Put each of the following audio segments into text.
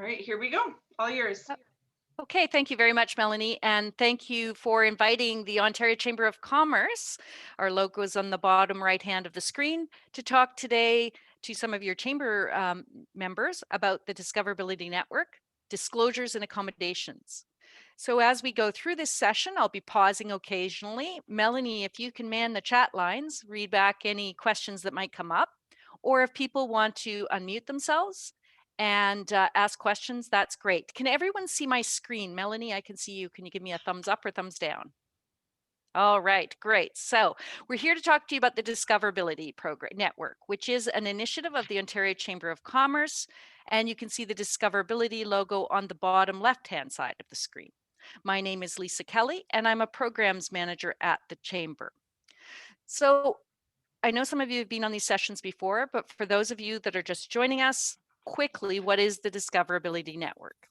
All right, here we go. All yours. Okay, thank you very much, Melanie, and thank you for inviting the Ontario Chamber of Commerce, our logo is on the bottom right hand of the screen, to talk today to some of your chamber members about the Discoverability Network, disclosures and accommodations. So as we go through this session, I'll be pausing occasionally. Melanie, if you can man the chat lines, read back any questions that might come up, or if people want to unmute themselves and ask questions, that's great. Can everyone see my screen? Melanie, I can see you. Can you give me a thumbs up or thumbs down? All right, great. So we're here to talk to you about the Discoverability Program Network, which is an initiative of the Ontario Chamber of Commerce. And you can see the Discoverability logo on the bottom left-hand side of the screen. My name is Lisa Kelly, and I'm a programs manager at the Chamber. So I know some of you have been on these sessions before, but for those of you that are just joining us, quickly, what is the Discoverability Network?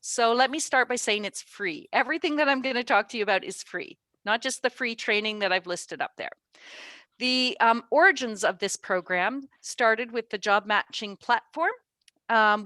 So let me start by saying it's free. Everything that I'm going to talk to you about is free, not just the free training that I've listed up there. The origins of this program started with the job matching platform,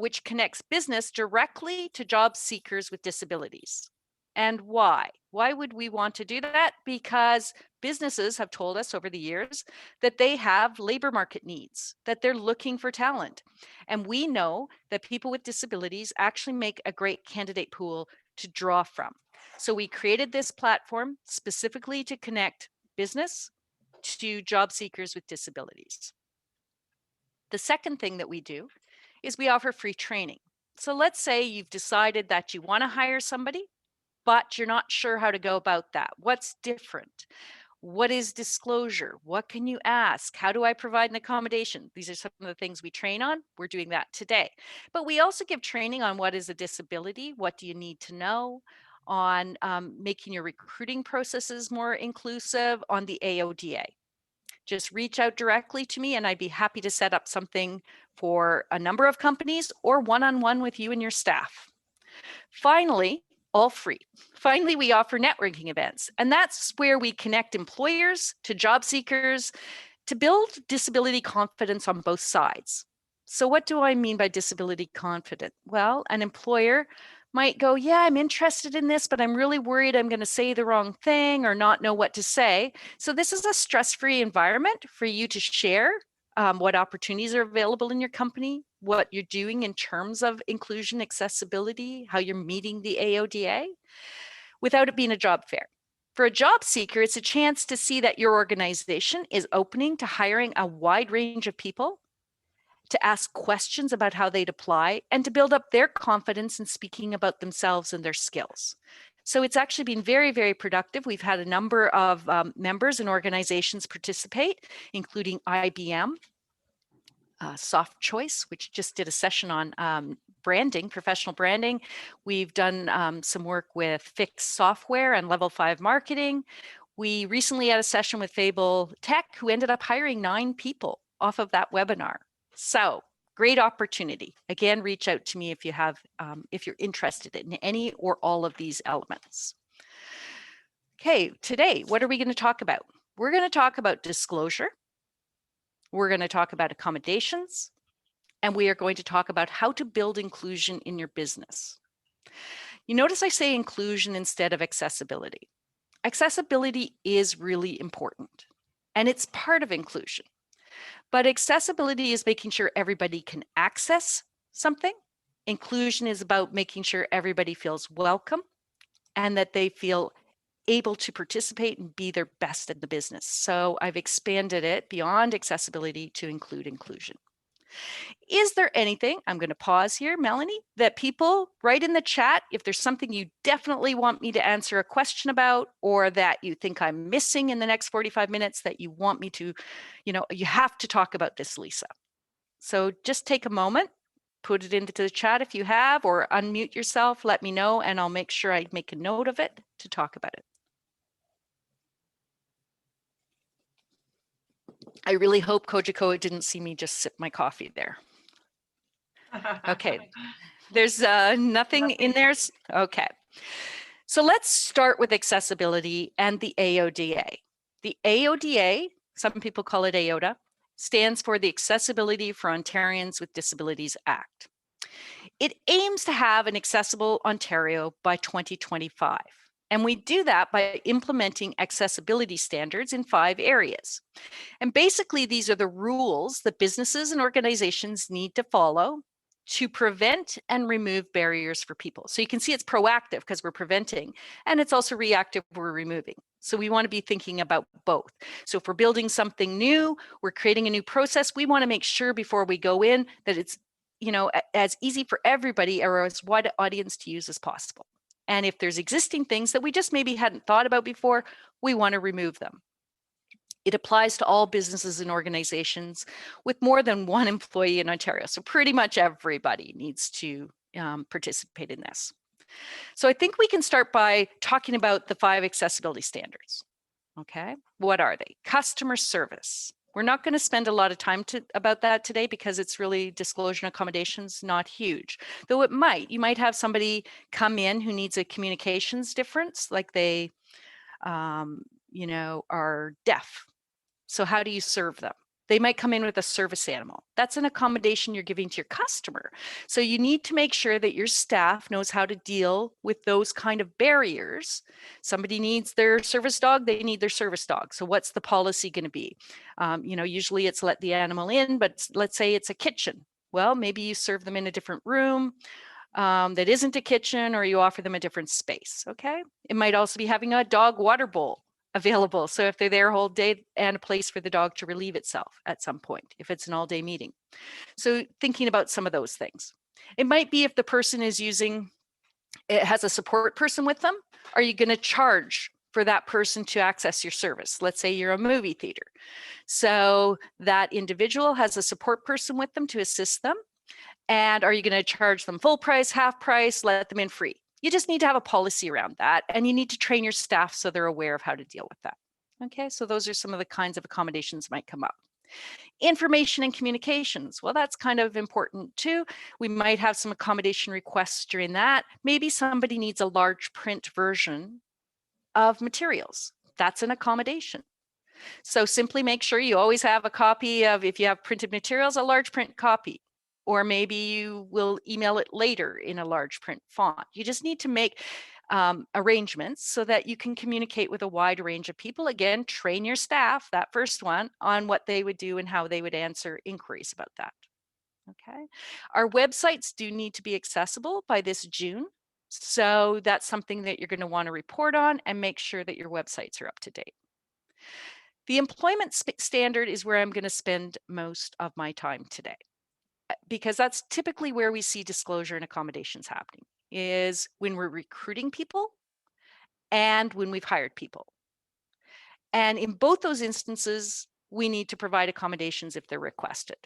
which connects business directly to job seekers with disabilities. And why? Why would we want to do that? Because businesses have told us over the years that they have labor market needs, that they're looking for talent. And we know that people with disabilities actually make a great candidate pool to draw from. So we created this platform specifically to connect business to job seekers with disabilities. The second thing that we do is we offer free training. So let's say you've decided that you want to hire somebody, but you're not sure how to go about that. What's different? What is disclosure? What can you ask? How do I provide an accommodation? These are some of the things we train on. We're doing that today. But we also give training on what is a disability, what do you need to know, on making your recruiting processes more inclusive, on the AODA. Just reach out directly to me and I'd be happy to set up something for a number of companies or one-on-one with you and your staff. Finally, all free. Finally, we offer networking events, and that's where we connect employers to job seekers to build disability confidence on both sides. So what do I mean by disability confident? Well, an employer might go, yeah, I'm interested in this, but I'm really worried I'm going to say the wrong thing or not know what to say. So this is a stress-free environment for you to share what opportunities are available in your company, what you're doing in terms of inclusion, accessibility, how you're meeting the AODA, without it being a job fair. For a job seeker, it's a chance to see that your organization is opening to hiring a wide range of people, to ask questions about how they'd apply, and to build up their confidence in speaking about themselves and their skills. So it's actually been very, very productive. We've had a number of members and organizations participate, including IBM, Soft Choice, which just did a session on branding, professional branding. We've done some work with Fix Software and Level 5 Marketing. We recently had a session with Fable Tech, who ended up hiring 9 people off of that webinar. So great opportunity. Again, reach out to me if you have, if you're interested in any or all of these elements. Okay, today, what are we going to talk about? We're going to talk about disclosure. We're going to talk about accommodations, and we are going to talk about how to build inclusion in your business. You notice I say inclusion instead of accessibility. Accessibility is really important, and it's part of inclusion. But accessibility is making sure everybody can access something. Inclusion is about making sure everybody feels welcome and that they feel able to participate and be their best in the business. So I've expanded it beyond accessibility to include inclusion. Is there anything, I'm going to pause here, Melanie, that people write in the chat if there's something you definitely want me to answer a question about, or that you think I'm missing in the next 45 minutes that you want me to, you have to talk about this, Lisa. So just take a moment, put it into the chat if you have, or unmute yourself, let me know, and I'll make sure I make a note of it to talk about it. I really hope Kojikoa didn't see me just sip my coffee there. Okay, there's nothing in there. Okay, so let's start with accessibility and the AODA. The AODA, some people call it AODA, stands for the Accessibility for Ontarians with Disabilities Act. It aims to have an accessible Ontario by 2025. And we do that by implementing accessibility standards in 5 areas. And basically, these are the rules that businesses and organizations need to follow to prevent and remove barriers for people. So you can see it's proactive because we're preventing, and it's also reactive, we're removing. So we want to be thinking about both. So if we're building something new, we're creating a new process, we want to make sure before we go in that it's, as easy for everybody or as wide audience to use as possible. And if there's existing things that we just maybe hadn't thought about before, we want to remove them. It applies to all businesses and organizations with more than one employee in Ontario. So pretty much everybody needs to participate in this. So I think we can start by talking about the 5 accessibility standards. Okay, what are they? Customer service. We're not going to spend a lot of time about that today because it's really disclosure and accommodations, not huge. Though it might. You might have somebody come in who needs a communications difference, like they, are deaf. So how do you serve them? They might come in with a service animal. That's an accommodation you're giving to your customer. So you need to make sure that your staff knows how to deal with those kind of barriers. Somebody needs their service dog, they need their service dog. So what's the policy going to be? Usually it's let the animal in, but let's say it's a kitchen. Well, maybe you serve them in a different room that isn't a kitchen, or you offer them a different space, okay? It might also be having a dog water bowl available. So if they're there a whole day, and a place for the dog to relieve itself at some point, if it's an all-day meeting. So thinking about some of those things. It might be if the person it has a support person with them, are you going to charge for that person to access your service? Let's say you're a movie theater. So that individual has a support person with them to assist them. And are you going to charge them full price, half price, let them in free? You just need to have a policy around that, and you need to train your staff so they're aware of how to deal with that. Okay, so those are some of the kinds of accommodations might come up. Information and communications. Well, that's kind of important too. We might have some accommodation requests during that. Maybe somebody needs a large print version of materials. That's an accommodation. So simply make sure you always have a copy of, if you have printed materials, a large print copy. Or maybe you will email it later in a large print font. You just need to make arrangements so that you can communicate with a wide range of people. Again, train your staff, that first one, on what they would do and how they would answer inquiries about that. Okay. Our websites do need to be accessible by this June. So that's something that you're going to want to report on and make sure that your websites are up to date. The employment standard is where I'm going to spend most of my time today, because that's typically where we see disclosure and accommodations happening, is when we're recruiting people and when we've hired people. And in both those instances, we need to provide accommodations if they're requested.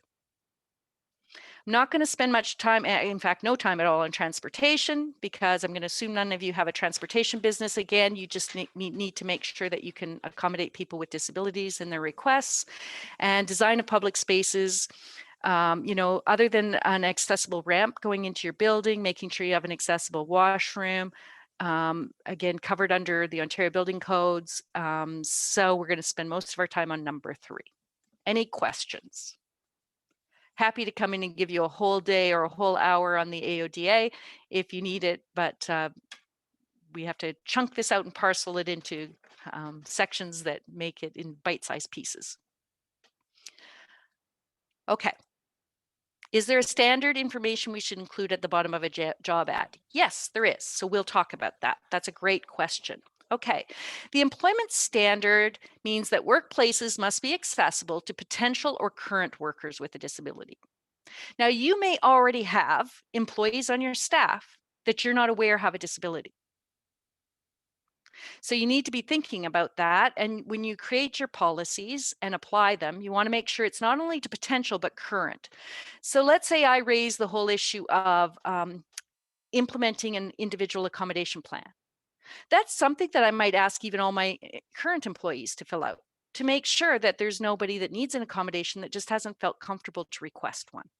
I'm not going to spend much time, in fact, no time at all, on transportation, because I'm going to assume none of you have a transportation business. Again, you just need to make sure that you can accommodate people with disabilities in their requests. And design of public spaces, other than an accessible ramp going into your building, making sure you have an accessible washroom, again, covered under the Ontario Building Codes. So we're going to spend most of our time on number 3. Any questions? Happy to come in and give you a whole day or a whole hour on the AODA if you need it, but we have to chunk this out and parcel it into sections that make it in bite-sized pieces. Okay. Is there a standard information we should include at the bottom of a job ad? Yes, there is. So we'll talk about that. That's a great question. Okay, the employment standard means that workplaces must be accessible to potential or current workers with a disability. Now, you may already have employees on your staff that you're not aware have a disability. So you need to be thinking about that. And when you create your policies and apply them, you want to make sure it's not only to potential, but current. So let's say I raise the whole issue of implementing an individual accommodation plan. That's something that I might ask even all my current employees to fill out, to make sure that there's nobody that needs an accommodation that just hasn't felt comfortable to request one.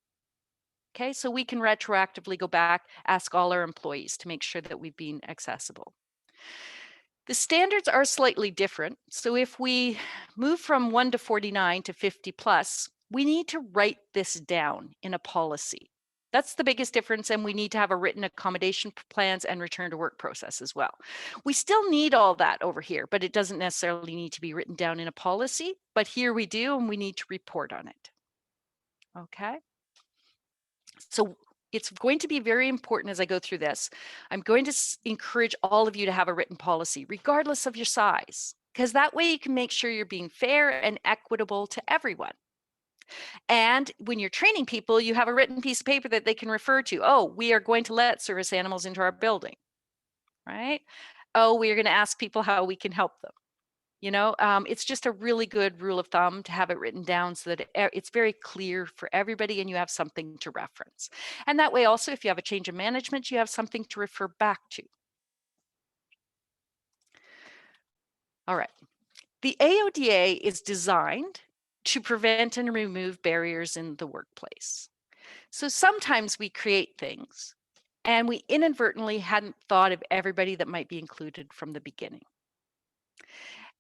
Okay, so we can retroactively go back, ask all our employees to make sure that we've been accessible. The standards are slightly different. So if we move from 1 to 49 to 50 plus, we need to write this down in a policy. That's the biggest difference, and we need to have a written accommodation plans and return to work process as well. We still need all that over here, but it doesn't necessarily need to be written down in a policy, but here we do, and we need to report on it. Okay. So it's going to be very important as I go through this. I'm going to encourage all of you to have a written policy, regardless of your size, because that way you can make sure you're being fair and equitable to everyone. And when you're training people, you have a written piece of paper that they can refer to. Oh, we are going to let service animals into our building, right? Oh, we are going to ask people how we can help them. It's just a really good rule of thumb to have it written down so that it's very clear for everybody and you have something to reference. And that way also, if you have a change in management, you have something to refer back to. All right. The AODA is designed to prevent and remove barriers in the workplace. So sometimes we create things and we inadvertently hadn't thought of everybody that might be included from the beginning.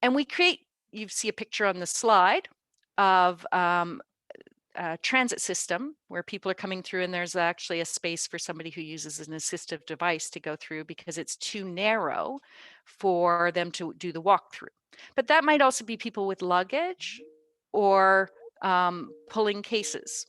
And we create, you see a picture on the slide of a transit system where people are coming through and there's actually a space for somebody who uses an assistive device to go through because it's too narrow for them to do the walkthrough. But that might also be people with luggage or pulling cases.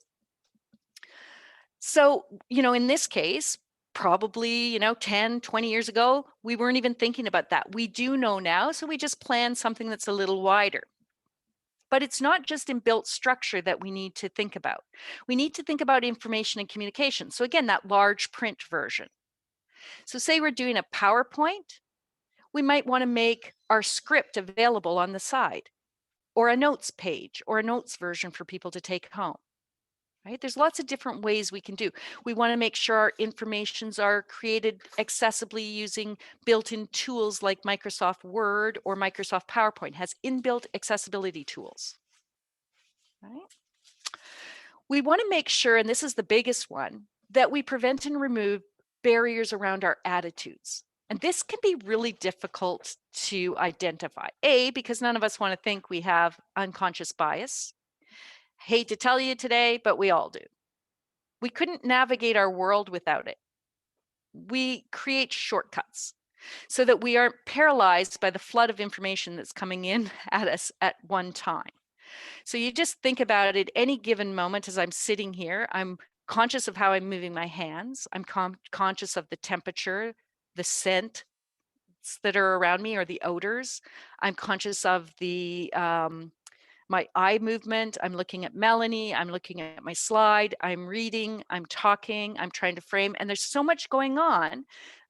So, in this case, probably, 10, 20 years ago, we weren't even thinking about that. We do know now, so we just plan something that's a little wider. But it's not just in built structure that we need to think about. We need to think about information and communication. So again, that large print version. So say we're doing a PowerPoint, we might want to make our script available on the side, or a notes page, or a notes version for people to take home. Right? There's lots of different ways we can do. We want to make sure our informations are created accessibly using built-in tools like Microsoft Word or Microsoft PowerPoint has inbuilt accessibility tools. Right? We want to make sure, and this is the biggest one, that we prevent and remove barriers around our attitudes. And this can be really difficult to identify. A, because none of us want to think we have unconscious bias. Hate to tell you today, but we all do. We couldn't navigate our world without it. We create shortcuts so that we aren't paralyzed by the flood of information that's coming in at us at one time. So you just think about it at any given moment as I'm sitting here, I'm conscious of how I'm moving my hands. I'm conscious of the temperature, the scent that are around me or the odors. I'm conscious of the my eye movement. I'm looking at Melanie. I'm looking at my slide. I'm reading. I'm talking. I'm trying to frame. And there's so much going on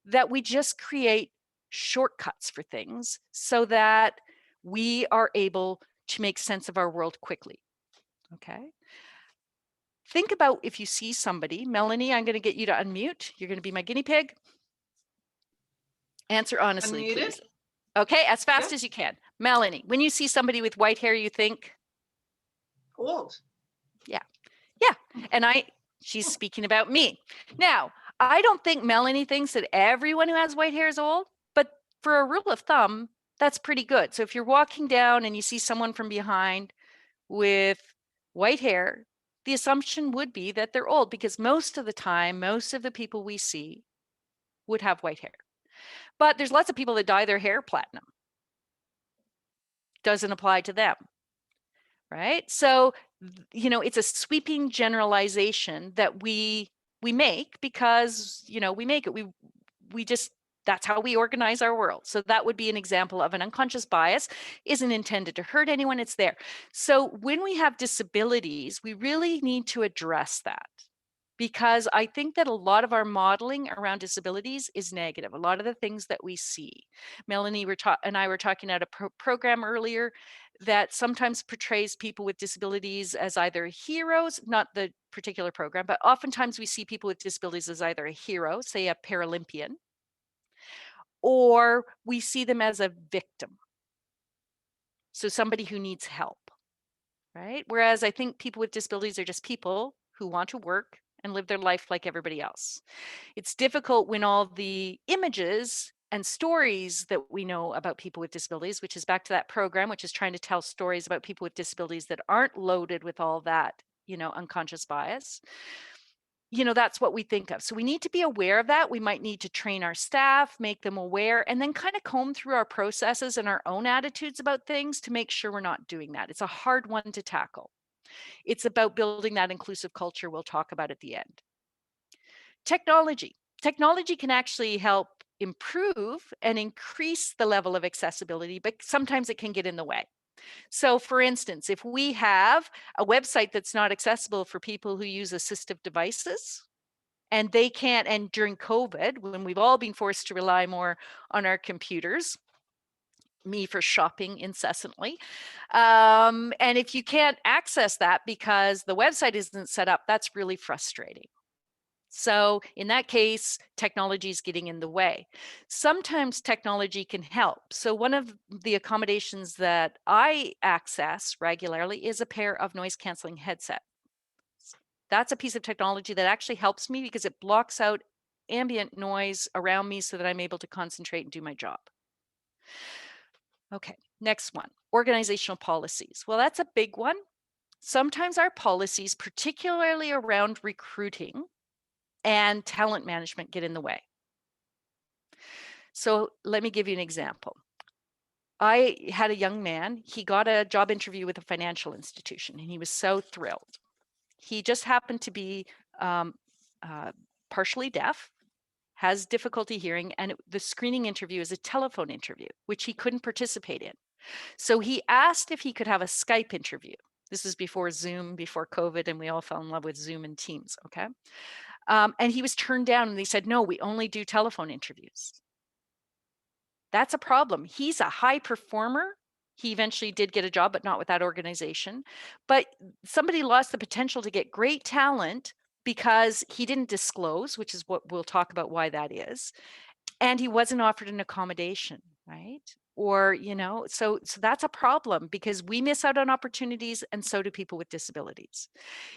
that we just create shortcuts for things so that we are able to make sense of our world quickly. Okay. Think about if you see somebody. Melanie, I'm going to get you to unmute. You're going to be my guinea pig. Answer honestly, Unmuted. please. Okay, as fast as you can. Melanie, when you see somebody with white hair, you think? Old. Yeah. And she's speaking about me. Now, I don't think Melanie thinks that everyone who has white hair is old, but for a rule of thumb, that's pretty good. So if you're walking down and you see someone from behind with white hair, the assumption would be that they're old because most of the time, most of the people we see would have white hair. But there's lots of people that dye their hair platinum. Doesn't apply to them, right? So, it's a sweeping generalization that we make because, we make it. We just, that's how we organize our world. So that would be an example of an unconscious bias. Isn't intended to hurt anyone, it's there. So when we have disabilities, we really need to address that because I think that a lot of our modeling around disabilities is negative. A lot of the things that we see. Melanie and I were talking at a program earlier that sometimes portrays people with disabilities as either heroes, not the particular program, but oftentimes we see people with disabilities as either a hero, say a Paralympian, or we see them as a victim. So somebody who needs help, right? Whereas I think people with disabilities are just people who want to work and live their life like everybody else. It's difficult when all the images and stories that we know about people with disabilities, which is back to that program, which is trying to tell stories about people with disabilities that aren't loaded with all that, unconscious bias. that's what we think of. So we need to be aware of that. We might need to train our staff, make them aware, and then kind of comb through our processes and our own attitudes about things to make sure we're not doing that. It's a hard one to tackle. It's about building that inclusive culture we'll talk about at the end. Technology. Technology can actually help improve and increase the level of accessibility, but sometimes it can get in the way. So for instance, if we have a website that's not accessible for people who use assistive devices, and they can't, and during COVID, when we've all been forced to rely more on our computers, me for shopping incessantly. And if you can't access that because the website isn't set up, that's really frustrating. So in that case, technology is getting in the way. Sometimes technology can help. So one of the accommodations that I access regularly is a pair of noise canceling headsets. That's a piece of technology that actually helps me because it blocks out ambient noise around me so that I'm able to concentrate and do my job. Okay, next one, organizational policies. Well, that's a big one. Sometimes our policies, particularly around recruiting and talent management, get in the way. So let me give you an example. I had a young man, he got a job interview with a financial institution and he was so thrilled. He just happened to be partially deaf, has difficulty hearing, and the screening interview is a telephone interview, which he couldn't participate in. So he asked if he could have a Skype interview. This is before Zoom, before COVID, and we all fell in love with Zoom and Teams, okay? And he was turned down and they said, no, we only do telephone interviews. That's a problem. He's a high performer. He eventually did get a job, but not with that organization. But somebody lost the potential to get great talent because he didn't disclose, which is what we'll talk about why that is. And he wasn't offered an accommodation, right? Or, so that's a problem because we miss out on opportunities and so do people with disabilities.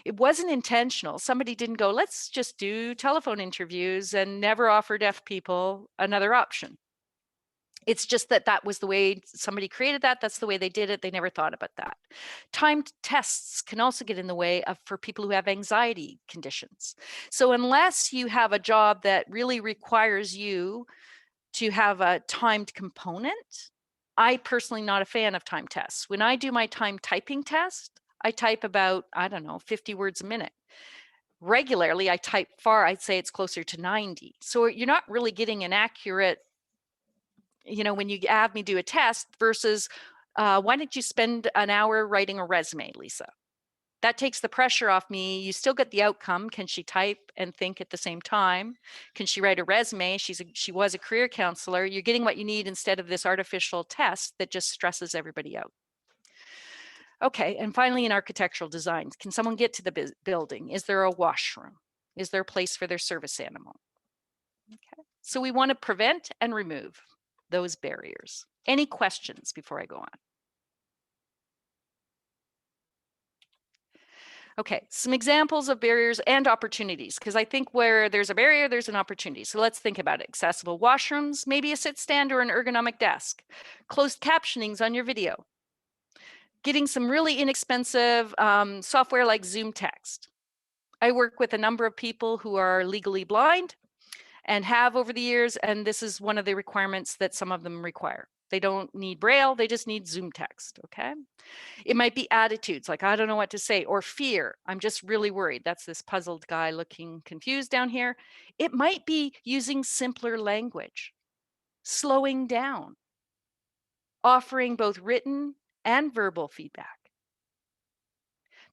It wasn't intentional. Somebody didn't go, let's just do telephone interviews and never offer deaf people another option. It's just that that was the way somebody created that. That's the way they did it. They never thought about that. Timed tests can also get in the way of for people who have anxiety conditions. So unless you have a job that really requires you to have a timed component, I personally not a fan of time tests. When I do my time typing test, I type about, 50 words a minute. Regularly, I type far, I'd say it's closer to 90. So you're not really getting an accurate, when you have me do a test versus why don't you spend an hour writing a resume, Lisa? That takes the pressure off me. You still get the outcome. Can she type and think at the same time? Can she write a resume? She was a career counselor. You're getting what you need instead of this artificial test that just stresses everybody out. Okay, and finally in architectural designs, can someone get to the building? Is there a washroom? Is there a place for their service animal? Okay, so we want to prevent and remove those barriers. Any questions before I go on? Okay, some examples of barriers and opportunities, because I think where there's a barrier, there's an opportunity. So let's think about it. Accessible washrooms, maybe a sit stand or an ergonomic desk, closed captionings on your video, getting some really inexpensive software like Zoom Text. I work with a number of people who are legally blind and have over the years, and this is one of the requirements that some of them require. They don't need Braille, they just need Zoom Text, okay? It might be attitudes like, I don't know what to say, or fear. I'm just really worried. That's this puzzled guy looking confused down here. It might be using simpler language, slowing down, offering both written and verbal feedback.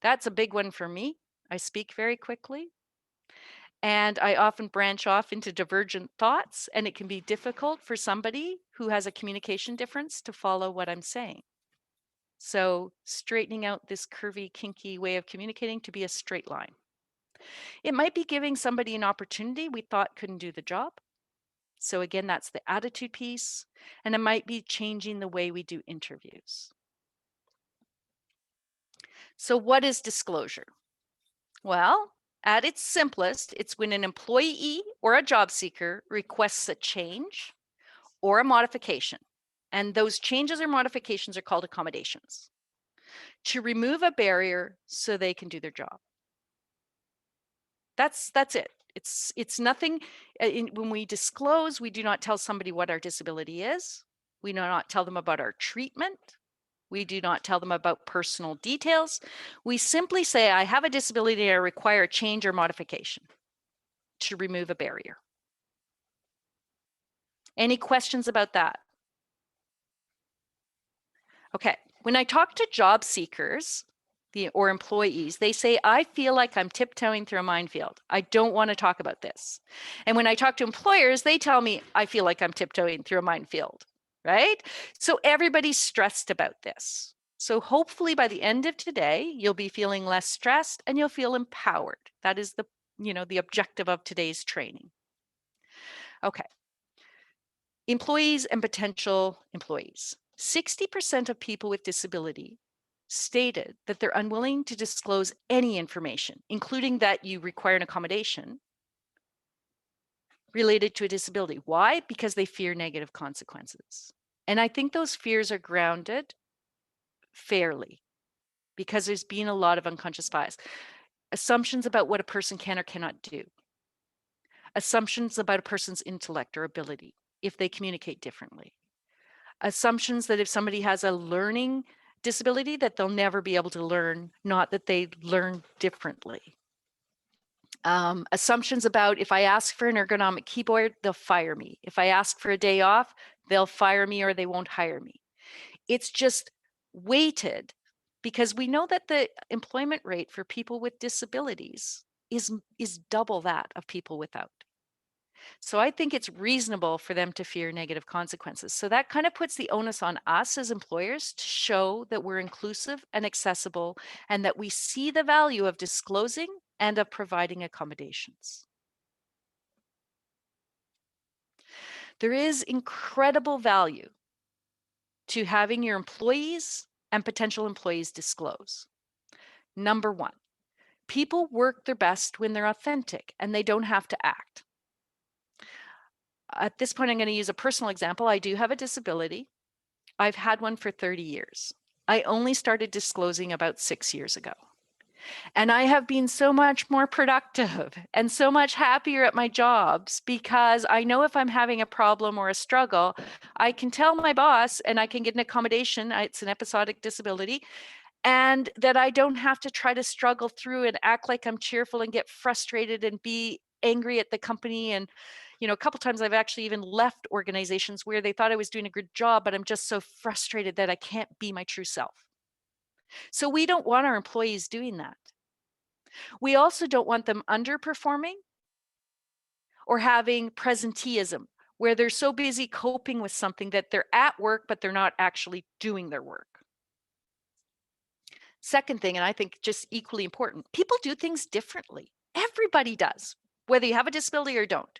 That's a big one for me. I speak very quickly. And I often branch off into divergent thoughts, and it can be difficult for somebody who has a communication difference to follow what I'm saying. So straightening out this curvy, kinky way of communicating to be a straight line. It might be giving somebody an opportunity we thought couldn't do the job. So again, that's the attitude piece. And it might be changing the way we do interviews. So what is disclosure? Well, at its simplest, it's when an employee or a job seeker requests a change or a modification. And those changes or modifications are called accommodations to remove a barrier so they can do their job. That's it. It's nothing. When we disclose, we do not tell somebody what our disability is. We do not tell them about our treatment. We do not tell them about personal details. We simply say, I have a disability and I require a change or modification to remove a barrier. Any questions about that? Okay, when I talk to job seekers or employees, they say, I feel like I'm tiptoeing through a minefield. I don't want to talk about this. And when I talk to employers, they tell me, I feel like I'm tiptoeing through a minefield, right? So everybody's stressed about this. So hopefully by the end of today, you'll be feeling less stressed and you'll feel empowered. That is the objective of today's training. Okay. Employees and potential employees. 60% of people with disability stated that they're unwilling to disclose any information, including that you require an accommodation related to a disability. Why? Because they fear negative consequences. And I think those fears are grounded fairly because there's been a lot of unconscious bias. Assumptions about what a person can or cannot do. Assumptions about a person's intellect or ability if they communicate differently. Assumptions that if somebody has a learning disability that they'll never be able to learn, not that they learn differently. Assumptions about if I ask for an ergonomic keyboard, they'll fire me. If I ask for a day off, they'll fire me or they won't hire me. It's just weighted because we know that the employment rate for people with disabilities is double that of people without. So I think it's reasonable for them to fear negative consequences. So that kind of puts the onus on us as employers to show that we're inclusive and accessible and that we see the value of disclosing and of providing accommodations. There is incredible value to having your employees and potential employees disclose. Number one, people work their best when they're authentic and they don't have to act. At this point, I'm going to use a personal example. I do have a disability. I've had one for 30 years. I only started disclosing about 6 years ago. And I have been so much more productive and so much happier at my jobs because I know if I'm having a problem or a struggle, I can tell my boss and I can get an accommodation. It's an episodic disability. And that I don't have to try to struggle through and act like I'm cheerful and get frustrated and be angry at the company. And a couple times I've actually even left organizations where they thought I was doing a good job, but I'm just so frustrated that I can't be my true self. So we don't want our employees doing that. We also don't want them underperforming or having presenteeism, where they're so busy coping with something that they're at work, but they're not actually doing their work. Second thing, and I think just equally important, people do things differently. Everybody does, whether you have a disability or don't.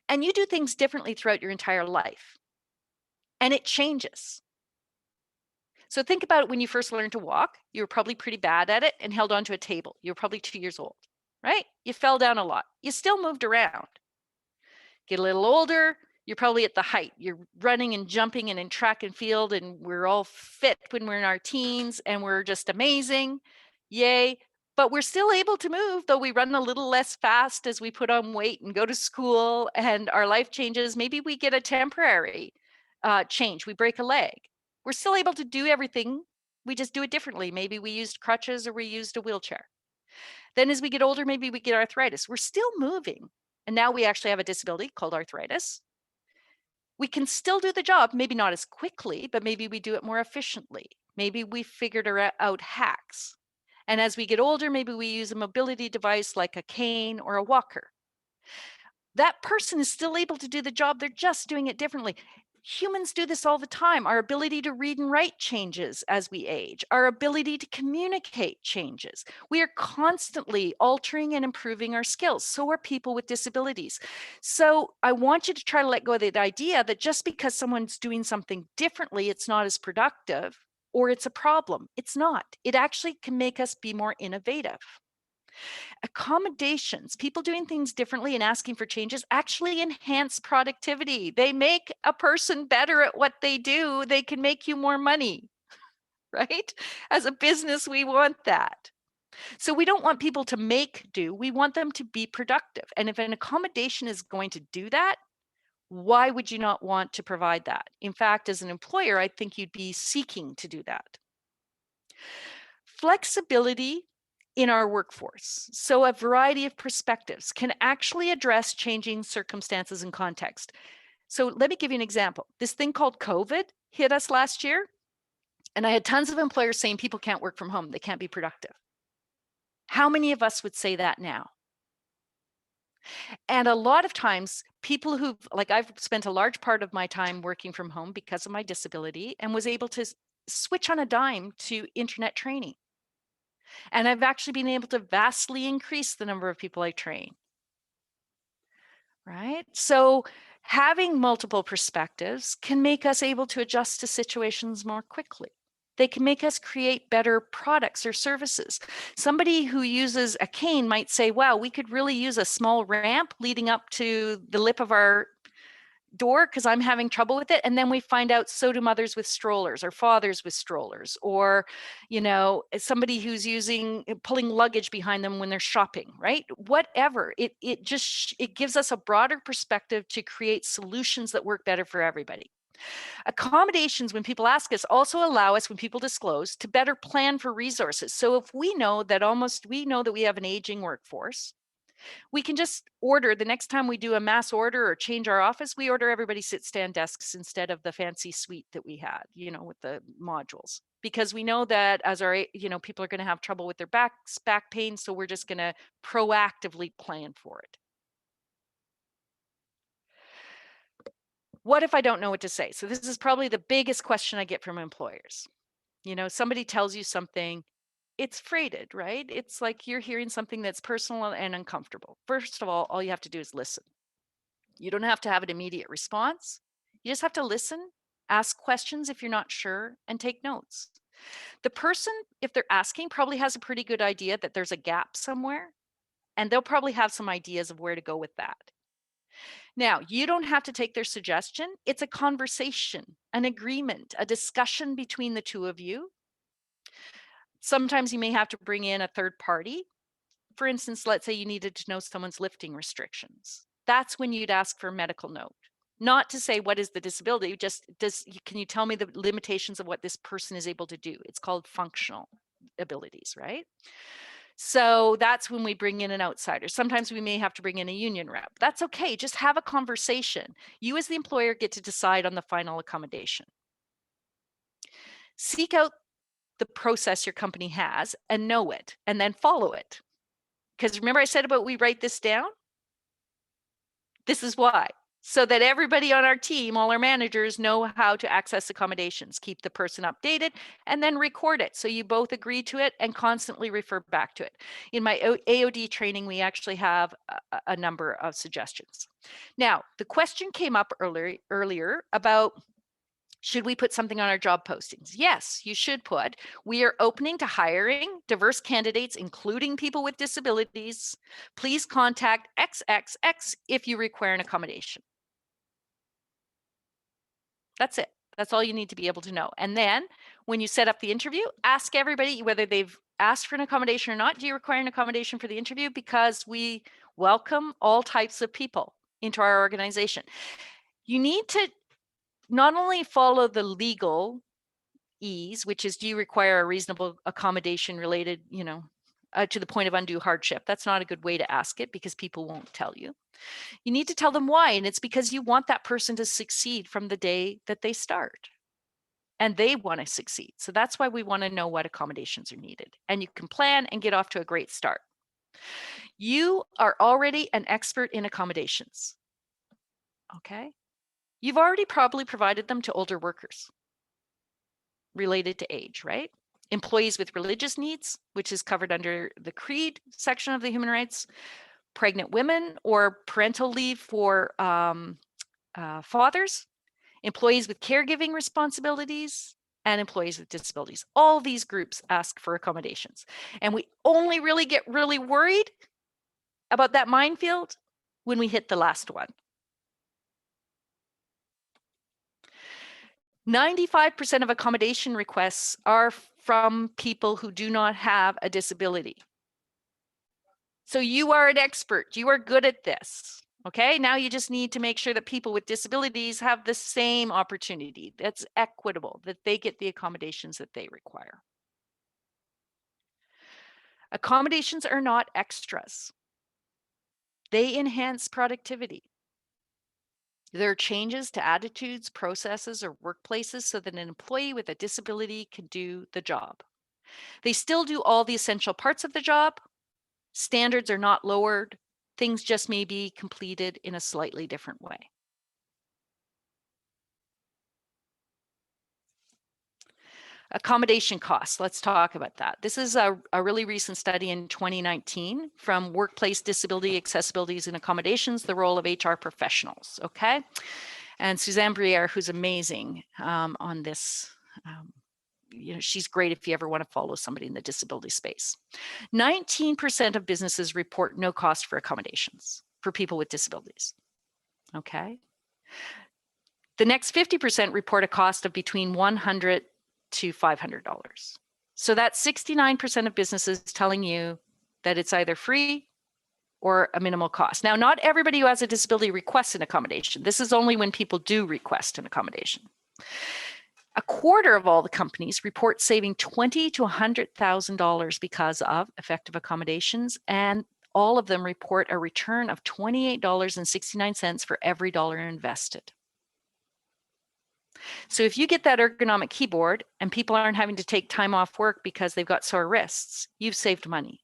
And you do things differently throughout your entire life. And it changes. So think about it when you first learned to walk, you were probably pretty bad at it and held onto a table. You were probably 2 years old, right? You fell down a lot. You still moved around. Get a little older, you're probably at the height. You're running and jumping and in track and field, and we're all fit when we're in our teens and we're just amazing. Yay. But we're still able to move, though we run a little less fast as we put on weight and go to school and our life changes. Maybe we get a temporary change. We break a leg. We're still able to do everything. We just do it differently. Maybe we used crutches or we used a wheelchair. Then as we get older, maybe we get arthritis. We're still moving. And now we actually have a disability called arthritis. We can still do the job, maybe not as quickly, but maybe we do it more efficiently. Maybe we figured out hacks. And as we get older, maybe we use a mobility device like a cane or a walker. That person is still able to do the job, they're just doing it differently. Humans do this all the time. Our ability to read and write changes as we age. Our ability to communicate changes. We are constantly altering and improving our skills. So are people with disabilities. So I want you to try to let go of the idea that just because someone's doing something differently, it's not as productive or it's a problem. It's not. It actually can make us be more innovative. Accommodations, people doing things differently and asking for changes actually enhance productivity. They make a person better at what they do. They can make you more money, right? As a business, we want that. So we don't want people to make do, we want them to be productive. And if an accommodation is going to do that, why would you not want to provide that? In fact, as an employer, I think you'd be seeking to do that. Flexibility in our workforce, so a variety of perspectives, can actually address changing circumstances and context. So let me give you an example. This thing called COVID hit us last year, and I had tons of employers saying people can't work from home, they can't be productive. How many of us would say that now? And a lot of times, people who've, like, I've spent a large part of my time working from home because of my disability and was able to switch on a dime to internet training. And I've actually been able to vastly increase the number of people I train. Right? So having multiple perspectives can make us able to adjust to situations more quickly. They can make us create better products or services. Somebody who uses a cane might say, wow, we could really use a small ramp leading up to the lip of our door because I'm having trouble with it. And then we find out so do mothers with strollers or fathers with strollers, or, somebody who's pulling luggage behind them when they're shopping, right? Whatever. It gives us a broader perspective to create solutions that work better for everybody. Accommodations, when people ask us, also allow us, when people disclose, to better plan for resources. So if we know that we have an aging workforce, we can just order the next time we do a mass order or change our office, we order everybody sit stand desks instead of the fancy suite that we had, with the modules, because we know that as our, people are going to have trouble with their back pain. So we're just going to proactively plan for it. What if I don't know what to say? So this is probably the biggest question I get from employers. Somebody tells you something, it's freighted, right? It's like you're hearing something that's personal and uncomfortable. First of all you have to do is listen. You don't have to have an immediate response. You just have to listen, ask questions if you're not sure, and take notes. The person, if they're asking, probably has a pretty good idea that there's a gap somewhere, and they'll probably have some ideas of where to go with that. Now, you don't have to take their suggestion. It's a conversation, an agreement, a discussion between the two of you. Sometimes you may have to bring in a third party. For instance, let's say you needed to know someone's lifting restrictions. That's when you'd ask for a medical note. Not to say what is the disability, just can you tell me the limitations of what this person is able to do? It's called functional abilities, right? So that's when we bring in an outsider. Sometimes we may have to bring in a union rep. That's okay. Just have a conversation. You as the employer get to decide on the final accommodation. Seek out the process your company has and know it, and then follow it. Because remember I said about we write this down? This is why. So that everybody on our team, all our managers, know how to access accommodations, keep the person updated, and then record it. So you both agree to it and constantly refer back to it. In my AOD training, we actually have a number of suggestions. Now, the question came up earlier about, should we put something on our job postings? Yes, you should put, we are opening to hiring diverse candidates, including people with disabilities. Please contact XXX if you require an accommodation. That's it. That's all you need to be able to know. And then when you set up the interview, ask everybody whether they've asked for an accommodation or not. Do you require an accommodation for the interview? Because we welcome all types of people into our organization. You need to not only follow the legal ease, which is, do you require a reasonable accommodation related, to the point of undue hardship? That's not a good way to ask it because people won't tell you. You need to tell them why, and it's because you want that person to succeed from the day that they start. And they want to succeed. So that's why we want to know what accommodations are needed. And you can plan and get off to a great start. You are already an expert in accommodations. Okay? You've already probably provided them to older workers related to age, right? Employees with religious needs, which is covered under the CREED section of the human rights, pregnant women or parental leave for fathers, employees with caregiving responsibilities, and employees with disabilities. All these groups ask for accommodations. And we only really get really worried about that minefield when we hit the last one. 95% of accommodation requests are from people who do not have a disability. So you are an expert. You are good at this. Okay, now you just need to make sure that people with disabilities have the same opportunity, that's equitable, that they get the accommodations that they require. Accommodations are not extras. They enhance productivity. There are changes to attitudes, processes, or workplaces so that an employee with a disability can do the job. They still do all the essential parts of the job. Standards are not lowered. Things just may be completed in a slightly different way. Accommodation costs, let's talk about that. This is a really recent study in 2019 from Workplace Disability Accessibilities and Accommodations, the role of HR professionals, okay? And Suzanne Briere, who's amazing on this, she's great if you ever want to follow somebody in the disability space. 19% of businesses report no cost for accommodations for people with disabilities, okay? The next 50% report a cost of between $100 to $500. So that's 69% of businesses telling you that it's either free or a minimal cost. Now, not everybody who has a disability requests an accommodation. This is only when people do request an accommodation. A quarter of all the companies report saving $20,000 to $100,000 because of effective accommodations, and all of them report a return of $28.69 for every dollar invested. So if you get that ergonomic keyboard and people aren't having to take time off work because they've got sore wrists, you've saved money.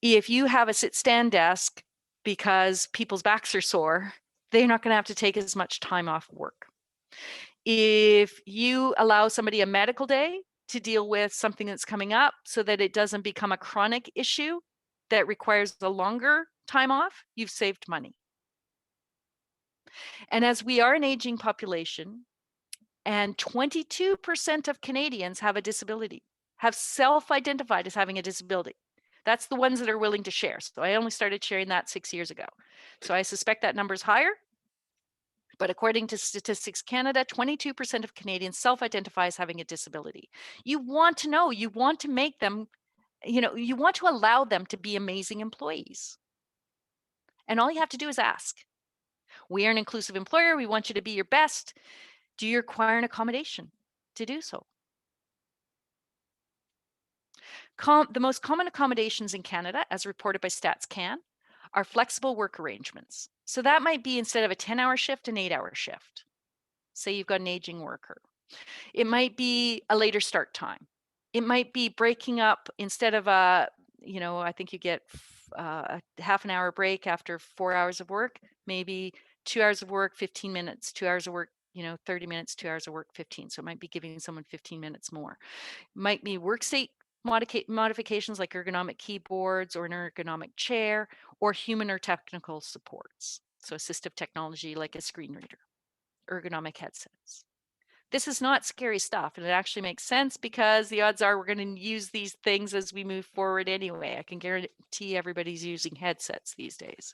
If you have a sit-stand desk because people's backs are sore, they're not going to have to take as much time off work. If you allow somebody a medical day to deal with something that's coming up so that it doesn't become a chronic issue that requires a longer time off, you've saved money. And as we are an aging population, and 22% of Canadians have a disability, have self-identified as having a disability. That's the ones that are willing to share. So I only started sharing that 6 years ago. So I suspect that number is higher. But according to Statistics Canada, 22% of Canadians self-identify as having a disability. You want to know, you want to make them, you want to allow them to be amazing employees. And all you have to do is ask. We are an inclusive employer. We want you to be your best. Do you require an accommodation to do so? The most common accommodations in Canada, as reported by StatsCan, are flexible work arrangements. So that might be, instead of a 10-hour shift, an 8-hour shift. Say you've got an aging worker. It might be a later start time. It might be breaking up, instead of I think you get a half an hour break after 4 hours of work, maybe 2 hours of work, 15 minutes, 2 hours of work, 30 minutes, 2 hours of work, 15. So it might be giving someone 15 minutes more. It might be workstate modifications like ergonomic keyboards or an ergonomic chair, or human or technical supports. So assistive technology like a screen reader, ergonomic headsets. This is not scary stuff, and it actually makes sense because the odds are we're going to use these things as we move forward anyway. I can guarantee everybody's using headsets these days.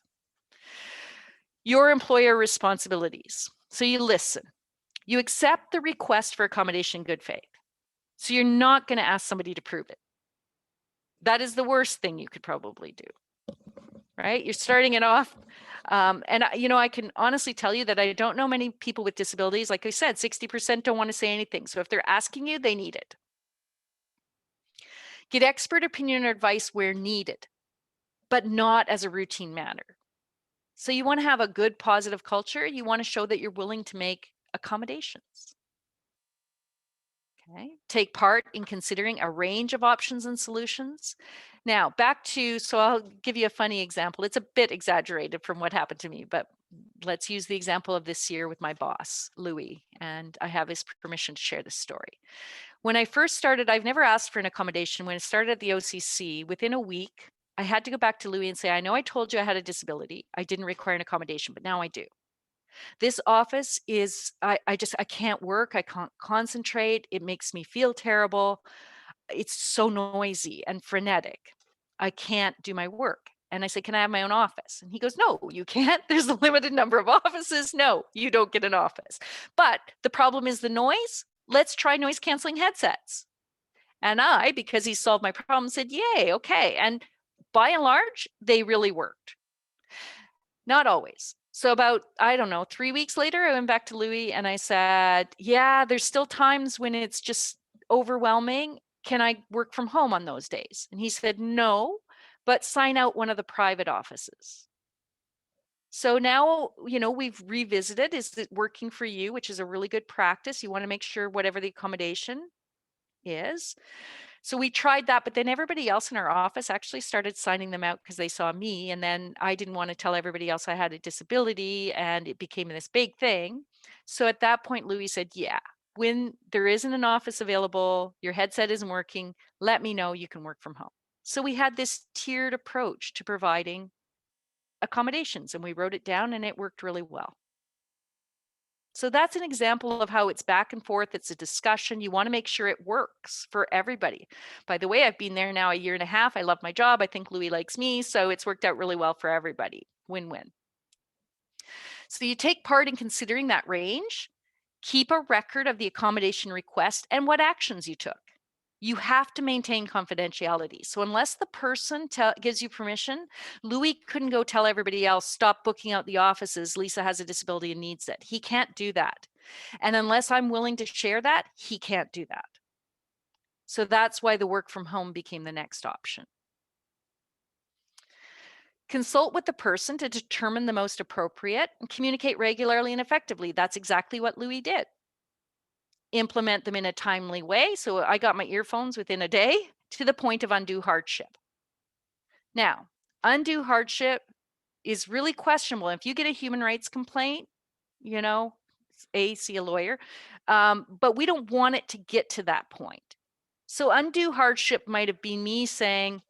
Your employer responsibilities. So you listen. You accept the request for accommodation in good faith. So you're not going to ask somebody to prove it. That is the worst thing you could probably do, right? You're starting it off. And I can honestly tell you that I don't know many people with disabilities. Like I said, 60% don't want to say anything. So if they're asking you, they need it. Get expert opinion or advice where needed, but not as a routine matter. So you want to have a good, positive culture. You want to show that you're willing to make accommodations. Okay. Take part in considering a range of options and solutions. Now, so I'll give you a funny example. It's a bit exaggerated from what happened to me, but let's use the example of this year with my boss, Louis, and I have his permission to share this story. When I first started, I've never asked for an accommodation. When I started at the OCC, within a week, I had to go back to Louis and say, I know I told you I had a disability. I didn't require an accommodation, but now I do. This office is, I can't work. I can't concentrate. It makes me feel terrible. It's so noisy and frenetic. I can't do my work. And I said, can I have my own office? And he goes, no, you can't. There's a limited number of offices. No, you don't get an office. But the problem is the noise. Let's try noise canceling headsets. And I, because he solved my problem, said, yay, okay. And by and large, they really worked. Not always. So about, I don't know, 3 weeks later, I went back to Louis and I said, yeah, there's still times when it's just overwhelming. Can I work from home on those days? And he said, no, but sign out one of the private offices. So now, we've revisited, is it working for you, which is a really good practice. You want to make sure whatever the accommodation is. So we tried that, but then everybody else in our office actually started signing them out because they saw me. And then I didn't want to tell everybody else I had a disability, and it became this big thing. So at that point, Louis said, yeah, when there isn't an office available, your headset isn't working, let me know, you can work from home. So we had this tiered approach to providing accommodations, and we wrote it down and it worked really well. So that's an example of how it's back and forth. It's a discussion. You want to make sure it works for everybody. By the way, I've been there now a year and a half. I love my job. I think Louis likes me. So it's worked out really well for everybody. Win-win. So you take part in considering that range, keep a record of the accommodation request and what actions you took. You have to maintain confidentiality. So unless the person gives you permission, Louis couldn't go tell everybody else, stop booking out the offices. Lisa has a disability and needs it. He can't do that. And unless I'm willing to share that, he can't do that. So that's why the work from home became the next option. Consult with the person to determine the most appropriate and communicate regularly and effectively. That's exactly what Louis did. Implement them in a timely way. So I got my earphones within a day, to the point of undue hardship. Now, undue hardship is really questionable. If you get a human rights complaint, see a lawyer, but we don't want it to get to that point. So undue hardship might have been me saying,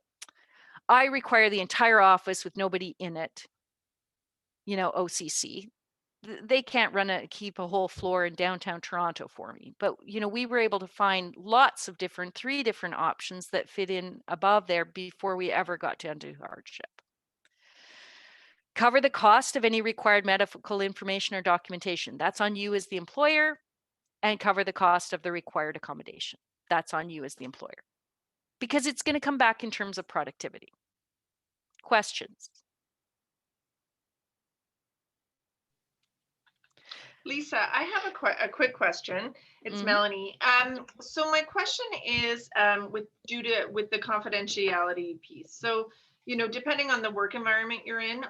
I require the entire office with nobody in it, OCC. They can't keep a whole floor in downtown Toronto for me. But, we were able to find lots of 3 different options that fit in above there before we ever got to undue hardship. Cover the cost of any required medical information or documentation. That's on you as the employer. And cover the cost of the required accommodation. That's on you as the employer. Because it's going to come back in terms of productivity. Questions? Lisa, I have a quick question. It's Melanie. So my question is with the confidentiality piece. So, depending on the work environment you're in,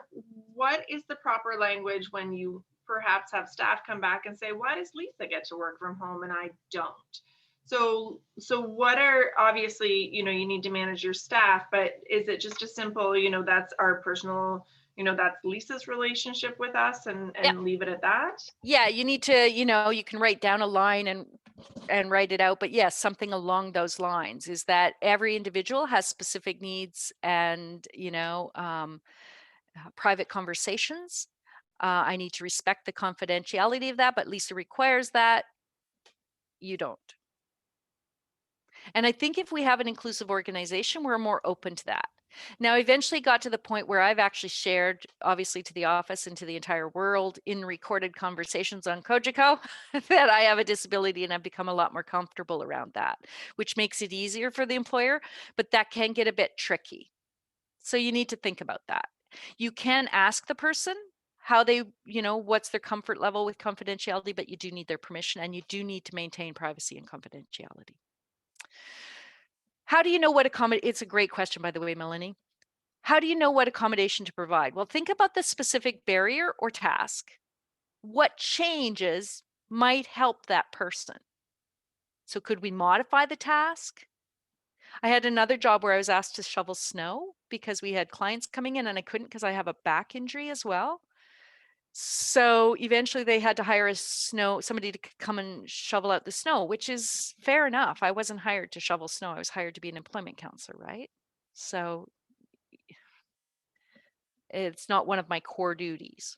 what is the proper language when you perhaps have staff come back and say, why does Lisa get to work from home and I don't? So what are, obviously, you need to manage your staff, but is it just a simple, that's our personal, that's Lisa's relationship with us and Yep. leave it at that? Yeah, you need to, you can write down a line and write it out. But yes, something along those lines is that every individual has specific needs and, private conversations. I need to respect the confidentiality of that, but Lisa requires that. You don't. And I think if we have an inclusive organization, we're more open to that. Now, eventually got to the point where I've actually shared, obviously, to the office and to the entire world in recorded conversations on Cogeco that I have a disability, and I've become a lot more comfortable around that, which makes it easier for the employer, but that can get a bit tricky. So you need to think about that. You can ask the person how they, what's their comfort level with confidentiality, but you do need their permission, and you do need to maintain privacy and confidentiality. How do you know what it's a great question, by the way, Melanie. How do you know what accommodation to provide? Well, think about the specific barrier or task. What changes might help that person? So could we modify the task? I had another job where I was asked to shovel snow because we had clients coming in and I couldn't because I have a back injury as well. So eventually they had to hire somebody to come and shovel out the snow, which is fair enough. I wasn't hired to shovel snow. I was hired to be an employment counselor, right? So it's not one of my core duties.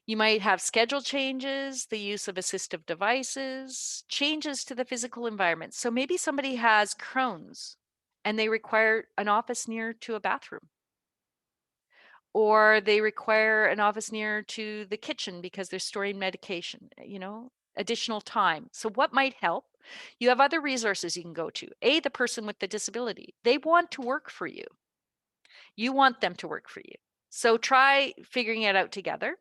You might have schedule changes, the use of assistive devices, changes to the physical environment. So maybe somebody has Crohn's and they require an office near to a bathroom. or they require an office near to the kitchen because they're storing medication, additional time. So what might help? You have other resources you can go to. The person with the disability, they want to work for you. You want them to work for you. So try figuring it out together.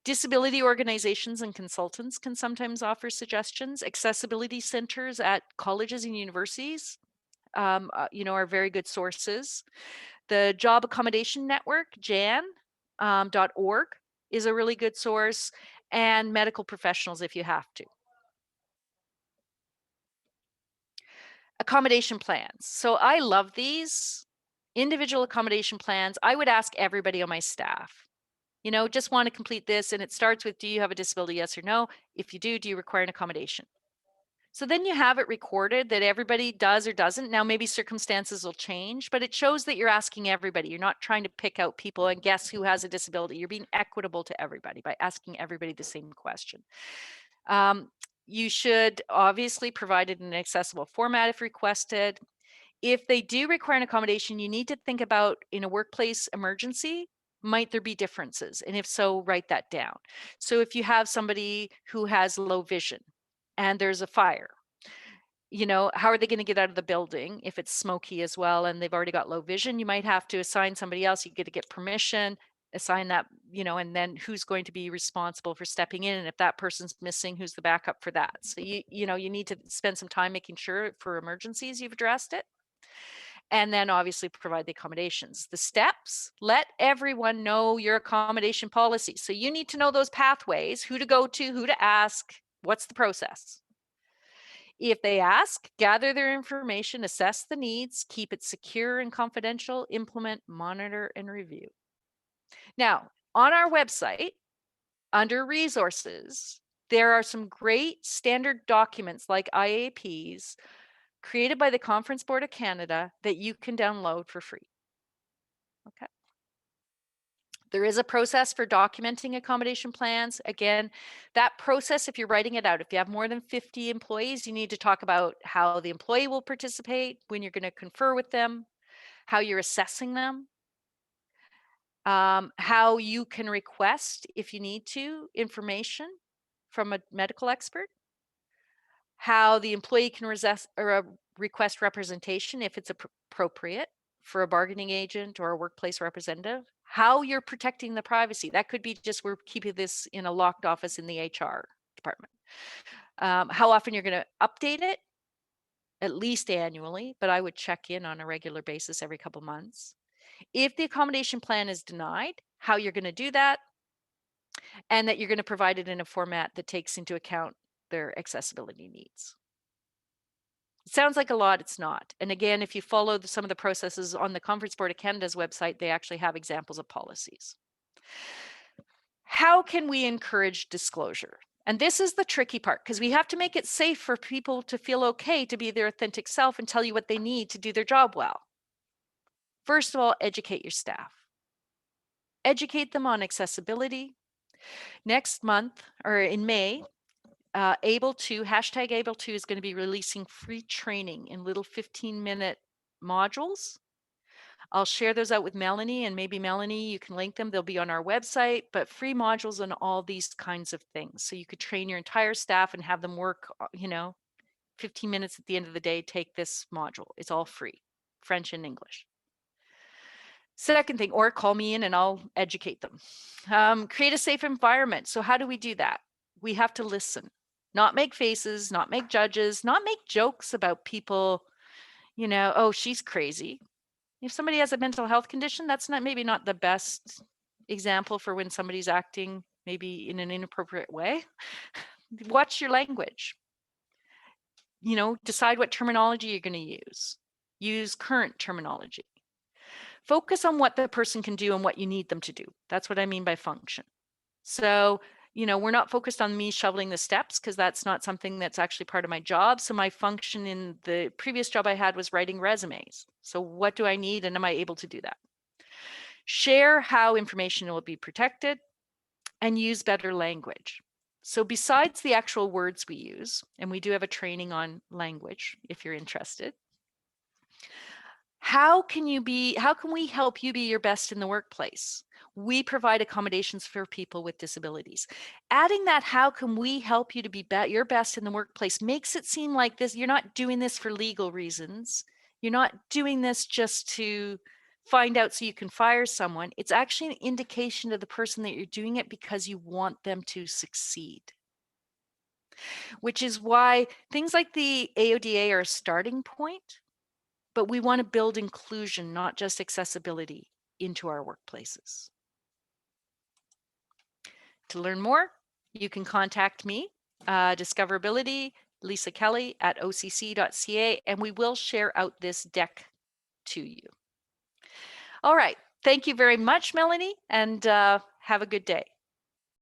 Disability organizations and consultants can sometimes offer suggestions. Accessibility centers at colleges and universities, are very good sources. The Job Accommodation Network, jan.org, is a really good source, and medical professionals if you have to. Accommodation plans. So I love these individual accommodation plans. I would ask everybody on my staff, just want to complete this. And it starts with, do you have a disability? Yes or no? If you do you require an accommodation? So then you have it recorded that everybody does or doesn't. Now, maybe circumstances will change, but it shows that you're asking everybody. You're not trying to pick out people and guess who has a disability. You're being equitable to everybody by asking everybody the same question. You should obviously provide it in an accessible format if requested. If they do require an accommodation, you need to think about, in a workplace emergency, might there be differences? And if so, write that down. So if you have somebody who has low vision and there's a fire, how are they going to get out of the building if it's smoky as well and they've already got low vision? You might have to assign somebody else. You get to get permission, assign that, and then who's going to be responsible for stepping in? And if that person's missing, who's the backup for that? So you need to spend some time making sure for emergencies you've addressed it. And then obviously provide the accommodations. The steps, let everyone know your accommodation policy. So you need to know those pathways, who to go to, who to ask, what's the process. If they ask, gather their information, assess the needs, keep it secure and confidential, implement, monitor, and review. Now, on our website, under resources, there are some great standard documents like IAPs created by the Conference Board of Canada that you can download for free. Okay. There is a process for documenting accommodation plans. Again, that process, if you're writing it out, if you have more than 50 employees, you need to talk about how the employee will participate, when you're going to confer with them, how you're assessing them, how you can request, if you need to, information from a medical expert, how the employee can request representation if it's appropriate for a bargaining agent or a workplace representative, how you're protecting the privacy. That could be just, we're keeping this in a locked office in the HR department. How often you're going to update it, at least annually, but I would check in on a regular basis every couple months. If the accommodation plan is denied, how you're going to do that, and that you're going to provide it in a format that takes into account their accessibility needs. It sounds like a lot, it's not. And again, if you follow some of the processes on the Conference Board of Canada's website, they actually have examples of policies. How can we encourage disclosure? And this is the tricky part, because we have to make it safe for people to feel okay to be their authentic self and tell you what they need to do their job well. First of all, educate your staff. Educate them on accessibility. Next month, or in May, hashtag Able2 is going to be releasing free training in little 15-minute modules. I'll share those out with Melanie, and maybe Melanie, you can link them. They'll be on our website, but free modules on all these kinds of things. So you could train your entire staff and have them work, 15 minutes at the end of the day, take this module. It's all free, French and English. Second thing, or call me in and I'll educate them. Create a safe environment. So how do we do that? We have to listen, not make faces, not make judges, not make jokes about people, oh, she's crazy. If somebody has a mental health condition, that's maybe not the best example for when somebody's acting maybe in an inappropriate way. Watch your language. Decide what terminology you're going to use. Use current terminology. Focus on what the person can do and what you need them to do. That's what I mean by function. So, we're not focused on me shoveling the steps, because that's not something that's actually part of my job. So my function in the previous job I had was writing resumes. So what do I need, and am I able to do that? Share how information will be protected, and use better language. So besides the actual words we use, and we do have a training on language if you're interested, How can we help you be your best in the workplace? We provide accommodations for people with disabilities. Adding that, how can we help you to be your best in the workplace, makes it seem like this, you're not doing this for legal reasons. You're not doing this just to find out so you can fire someone. It's actually an indication to the person that you're doing it because you want them to succeed. Which is why things like the AODA are a starting point, but we want to build inclusion, not just accessibility, into our workplaces. To learn more, you can contact me, Discoverability, Lisa Kelly at occ.ca, and we will share out this deck to you. All right. Thank you very much, Melanie, and have a good day.